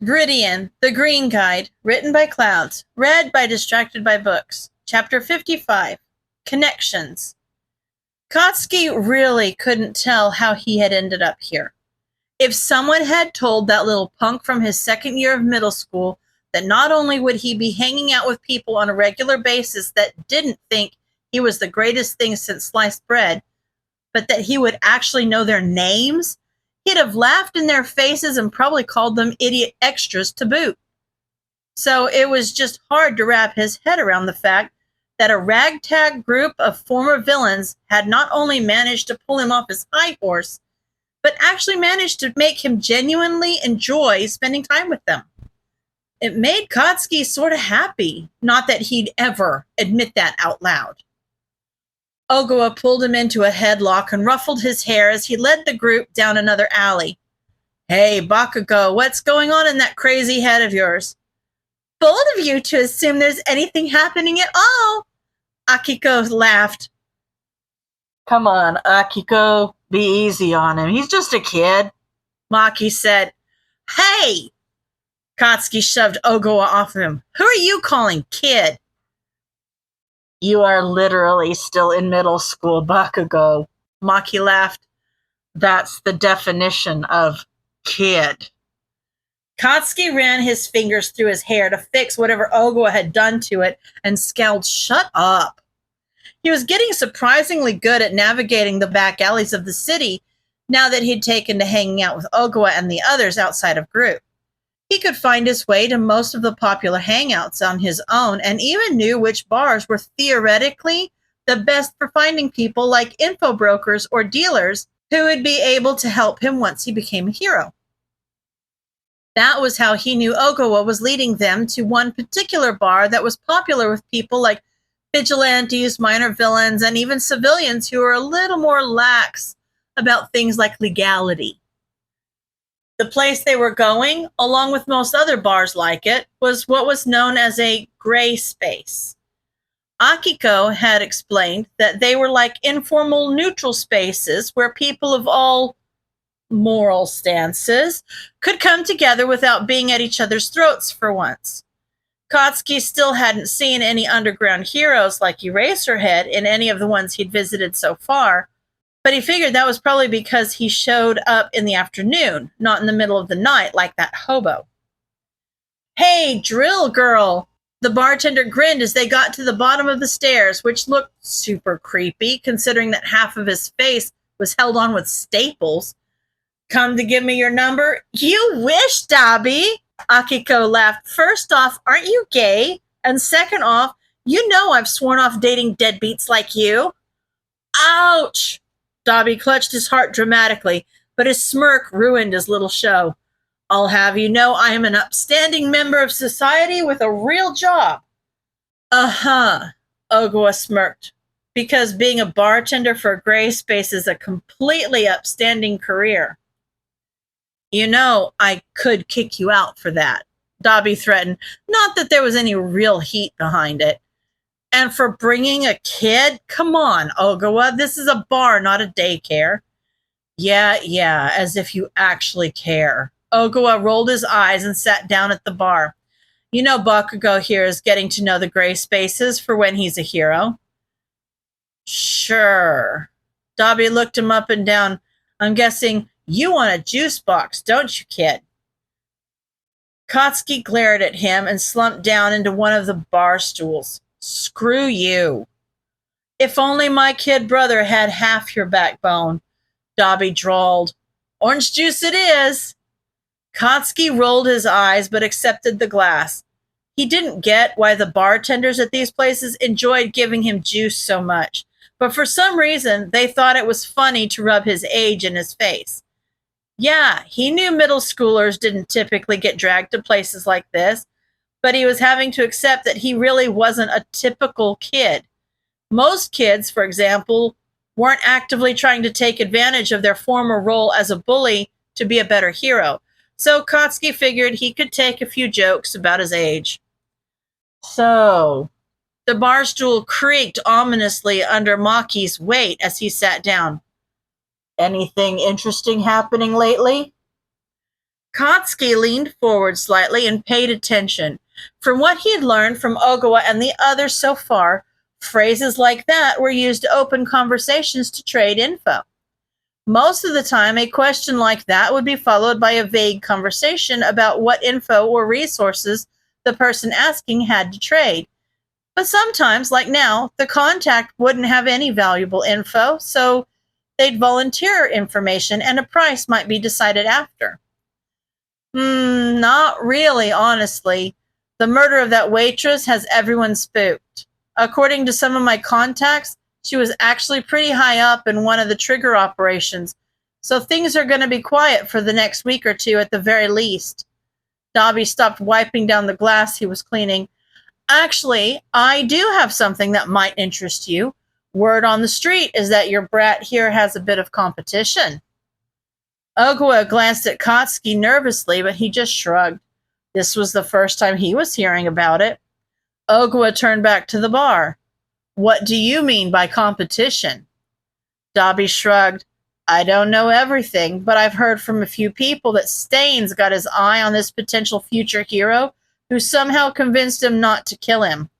Viridian, The Green Guide, written by Clouds, read by Distracted by Books. Chapter 55, Connections. Katsuki really couldn't tell how he had ended up here. If someone had told that little punk from his second year of middle school that not only would he be hanging out with people on a regular basis that didn't think he was the greatest thing since sliced bread, but that he would actually know their names, he'd have laughed in their faces and probably called them idiot extras to boot. So it was just hard to wrap his head around the fact that a ragtag group of former villains had not only managed to pull him off his high horse, but actually managed to make him genuinely enjoy spending time with them. It made Katsuki sort of happy, not that he'd ever admit that out loud. Ogawa pulled him into a headlock and ruffled his hair as he led the group down another alley. Hey, Bakugo, what's going on in that crazy head of yours? Bold of you to assume there's anything happening at all. Akiko laughed. Come on, Akiko, be easy on him. He's just a kid. Maki said. Hey! Katsuki shoved Ogawa off of him. Who are you calling kid? You are literally still in middle school, Bakugo. Maki laughed. That's the definition of kid. Katsuki ran his fingers through his hair to fix whatever Ogawa had done to it and scowled, shut up. He was getting surprisingly good at navigating the back alleys of the city now that he'd taken to hanging out with Ogawa and the others outside of group. He could find his way to most of the popular hangouts on his own and even knew which bars were theoretically the best for finding people like info brokers or dealers who would be able to help him once he became a hero. That was how he knew Ogawa was leading them to one particular bar that was popular with people like vigilantes, minor villains, and even civilians who were a little more lax about things like legality. The place they were going, along with most other bars like it, was what was known as a gray space. Akiko had explained that they were like informal neutral spaces where people of all moral stances could come together without being at each other's throats for once. Katsuki still hadn't seen any underground heroes like Eraserhead in any of the ones he'd visited so far, but he figured that was probably because he showed up in the afternoon, not in the middle of the night like that hobo. Hey, drill girl! The bartender grinned as they got to the bottom of the stairs, which looked super creepy considering that half of his face was held on with staples. Come to give me your number? You wish, Dabi! Akiko laughed. First off, aren't you gay? And second off, you know I've sworn off dating deadbeats like you. Ouch! Dabi clutched his heart dramatically, but his smirk ruined his little show. I'll have you know I am an upstanding member of society with a real job. Uh-huh, Ogawa smirked, because being a bartender for a gray space is a completely upstanding career. You know, I could kick you out for that, Dabi threatened, not that there was any real heat behind it. And for bringing a kid? Come on, Ogawa, this is a bar, not a daycare. Yeah, as if you actually care. Ogawa rolled his eyes and sat down at the bar. You know Bakugo here is getting to know the gray spaces for when he's a hero. Sure. Dabi looked him up and down. I'm guessing you want a juice box, don't you, kid? Katsuki glared at him and slumped down into one of the bar stools. Screw you. If only my kid brother had half your backbone, Dabi drawled. Orange juice it is. Katsuki rolled his eyes but accepted the glass. He didn't get why the bartenders at these places enjoyed giving him juice so much, but for some reason they thought it was funny to rub his age in his face. Yeah, he knew middle schoolers didn't typically get dragged to places like this, but he was having to accept that he really wasn't a typical kid. Most kids, for example, weren't actively trying to take advantage of their former role as a bully to be a better hero, so Katsuki figured he could take a few jokes about his age. So, the bar stool creaked ominously under Maki's weight as he sat down. Anything interesting happening lately? Katsuki leaned forward slightly and paid attention. From what he had learned from Ogawa and the others so far, phrases like that were used to open conversations to trade info. Most of the time, a question like that would be followed by a vague conversation about what info or resources the person asking had to trade. But sometimes, like now, the contact wouldn't have any valuable info, so they'd volunteer information and a price might be decided after. Not really, honestly. The murder of that waitress has everyone spooked. According to some of my contacts, she was actually pretty high up in one of the trigger operations, so things are going to be quiet for the next week or two at the very least. Dobby stopped wiping down the glass he was cleaning. Actually, I do have something that might interest you. Word on the street is that your brat here has a bit of competition. Ogawa glanced at Katsuki nervously, but he just shrugged. This was the first time he was hearing about it. Ogawa turned back to the bar. What do you mean by competition? Dobby shrugged. I don't know everything, but I've heard from a few people that Staines got his eye on this potential future hero who somehow convinced him not to kill him.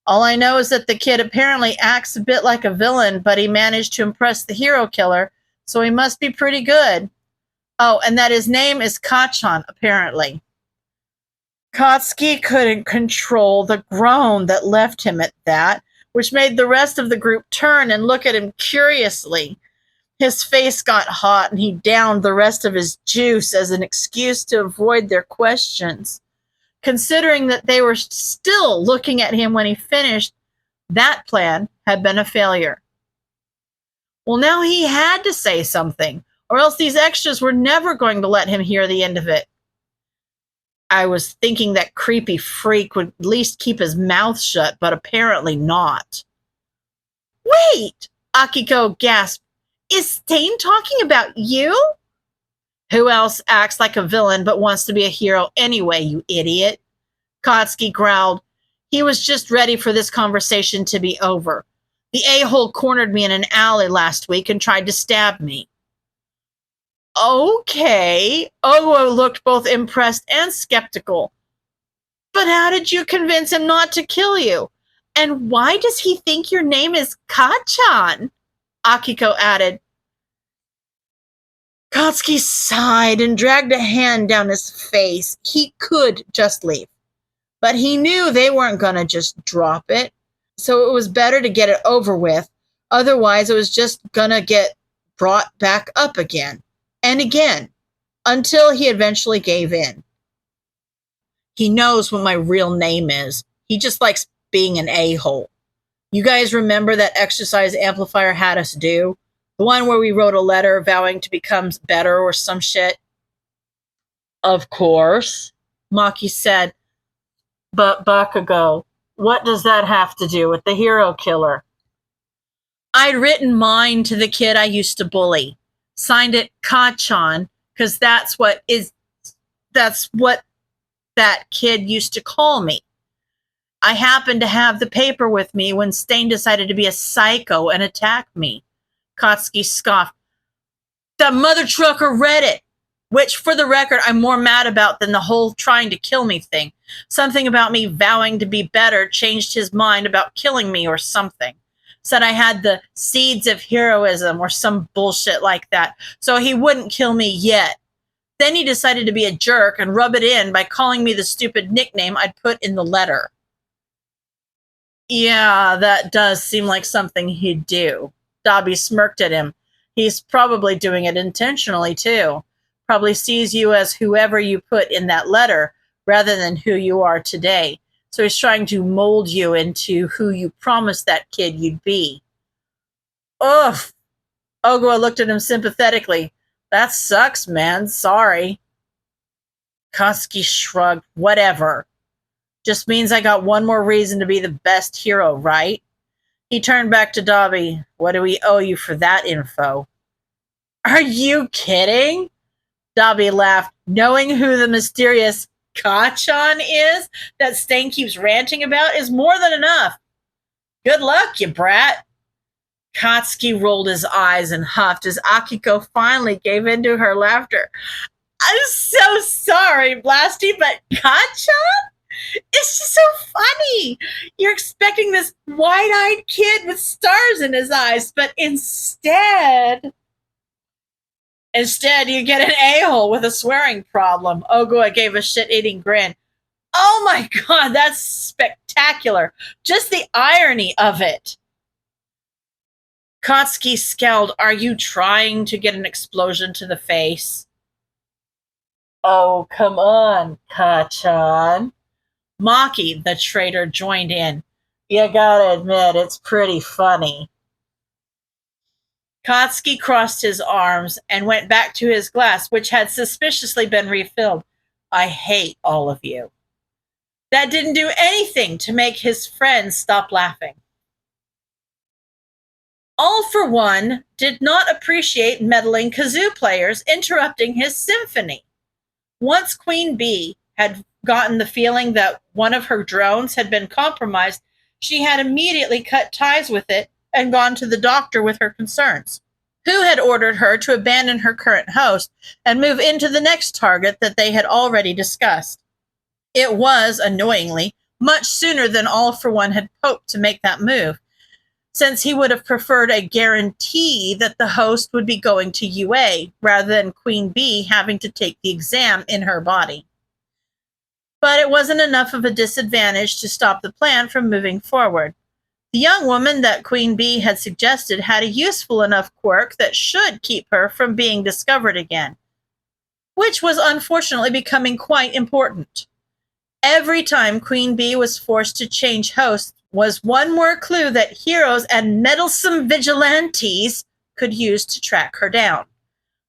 All I know is that the kid apparently acts a bit like a villain, but he managed to impress the hero killer, so he must be pretty good. Oh, and that his name is Kachan, apparently. Katsuki couldn't control the groan that left him at that, which made the rest of the group turn and look at him curiously. His face got hot and he downed the rest of his juice as an excuse to avoid their questions. Considering that they were still looking at him when he finished, that plan had been a failure. Well, now he had to say something, or else these extras were never going to let him hear the end of it. I was thinking that creepy freak would at least keep his mouth shut, but apparently not. Wait! Akiko gasped. Is Stain talking about you? Who else acts like a villain but wants to be a hero anyway, you idiot? Katsuki growled. He was just ready for this conversation to be over. The a-hole cornered me in an alley last week and tried to stab me. Okay. Ogawa looked both impressed and skeptical. But how did you convince him not to kill you? And why does he think your name is Kachan? Akiko added. Katsuki sighed and dragged a hand down his face. He could just leave. But he knew they weren't going to just drop it. So it was better to get it over with. Otherwise, it was just going to get brought back up again and again until he eventually gave in. He knows what my real name is. He just likes being an a-hole. You guys remember that exercise Amplifier had us do? The one where we wrote a letter vowing to become better or some shit? Of course, Maki said. But Bakugo, what does that have to do with the hero killer? I'd written mine to the kid I used to bully. Signed it Kachan, because that's what that kid used to call me. I happened to have the paper with me when Stain decided to be a psycho and attack me. Katsuki scoffed. The mother trucker read it, which, for the record, I'm more mad about than the whole trying to kill me thing. Something about me vowing to be better changed his mind about killing me or something. Said I had the seeds of heroism or some bullshit like that, so he wouldn't kill me yet. Then he decided to be a jerk and rub it in by calling me the stupid nickname I'd put in the letter. Yeah, that does seem like something he'd do. Dobby smirked at him. He's probably doing it intentionally, too. Probably sees you as whoever you put in that letter, rather than who you are today. So he's trying to mold you into who you promised that kid you'd be. Ugh! Ogawa looked at him sympathetically. That sucks, man. Sorry. Katsuki shrugged. Whatever. Just means I got one more reason to be the best hero, right? He turned back to Dobby. What do we owe you for that info? Are you kidding? Dobby laughed. Knowing who the mysterious Kachan is that Stain keeps ranting about is more than enough. Good luck, you brat. Katsuki rolled his eyes and huffed as Akiko finally gave in to her laughter. I'm so sorry, Blasty, but Kacha? It's just so funny. You're expecting this wide-eyed kid with stars in his eyes, but instead you get an a-hole with a swearing problem. Ogua gave a shit-eating grin. Oh my god, that's spectacular. Just the irony of it. Katsuki scowled. Are you trying to get an explosion to the face? Oh, come on, Kachan. Maki, the traitor, joined in. You gotta admit, it's pretty funny. Katsuki crossed his arms and went back to his glass, which had suspiciously been refilled. I hate all of you. That didn't do anything to make his friends stop laughing. All for One did not appreciate meddling kazoo players interrupting his symphony. Once Queen Bee had gotten the feeling that one of her drones had been compromised, she had immediately cut ties with it and gone to the doctor with her concerns, who had ordered her to abandon her current host and move into the next target that they had already discussed. It was, annoyingly, much sooner than All for One had hoped to make that move, since he would have preferred a guarantee that the host would be going to UA rather than Queen Bee having to take the exam in her body. But it wasn't enough of a disadvantage to stop the plan from moving forward. The young woman that Queen Bee had suggested had a useful enough quirk that should keep her from being discovered again, which was unfortunately becoming quite important. Every time Queen Bee was forced to change hosts was one more clue that heroes and meddlesome vigilantes could use to track her down.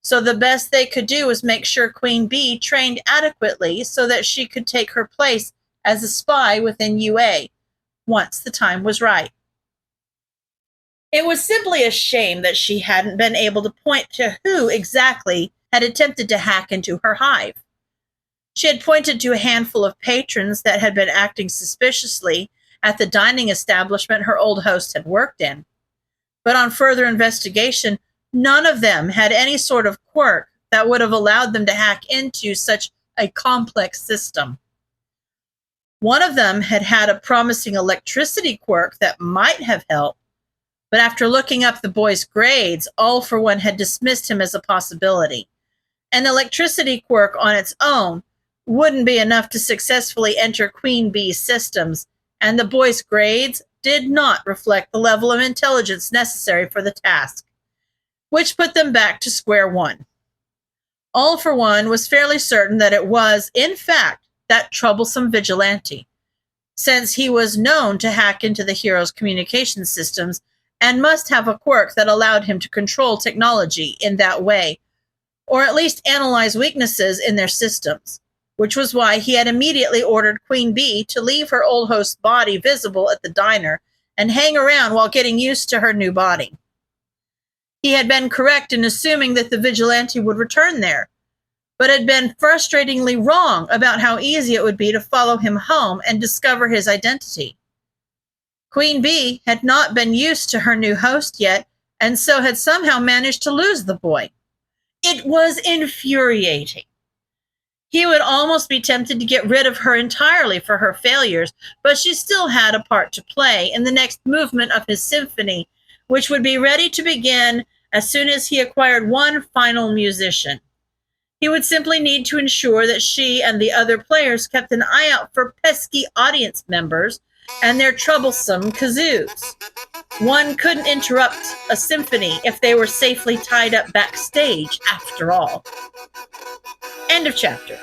So the best they could do was make sure Queen Bee trained adequately so that she could take her place as a spy within UA once the time was right. It was simply a shame that she hadn't been able to point to who exactly had attempted to hack into her hive. She had pointed to a handful of patrons that had been acting suspiciously at the dining establishment her old host had worked in. But on further investigation, none of them had any sort of quirk that would have allowed them to hack into such a complex system. One of them had had a promising electricity quirk that might have helped, but after looking up the boy's grades, All for One had dismissed him as a possibility. An electricity quirk on its own wouldn't be enough to successfully enter Queen Bee's systems, and the boy's grades did not reflect the level of intelligence necessary for the task, which put them back to square one. All for One was fairly certain that it was, in fact, that troublesome vigilante, since he was known to hack into the hero's communication systems and must have a quirk that allowed him to control technology in that way, or at least analyze weaknesses in their systems, which was why he had immediately ordered Queen Bee to leave her old host's body visible at the diner and hang around while getting used to her new body. He had been correct in assuming that the vigilante would return there, but had been frustratingly wrong about how easy it would be to follow him home and discover his identity. Queen Bee had not been used to her new host yet, and so had somehow managed to lose the boy. It was infuriating. He would almost be tempted to get rid of her entirely for her failures, but she still had a part to play in the next movement of his symphony, which would be ready to begin as soon as he acquired one final musician. He would simply need to ensure that she and the other players kept an eye out for pesky audience members and their troublesome kazoos. One couldn't interrupt a symphony if they were safely tied up backstage, after all. End of chapter.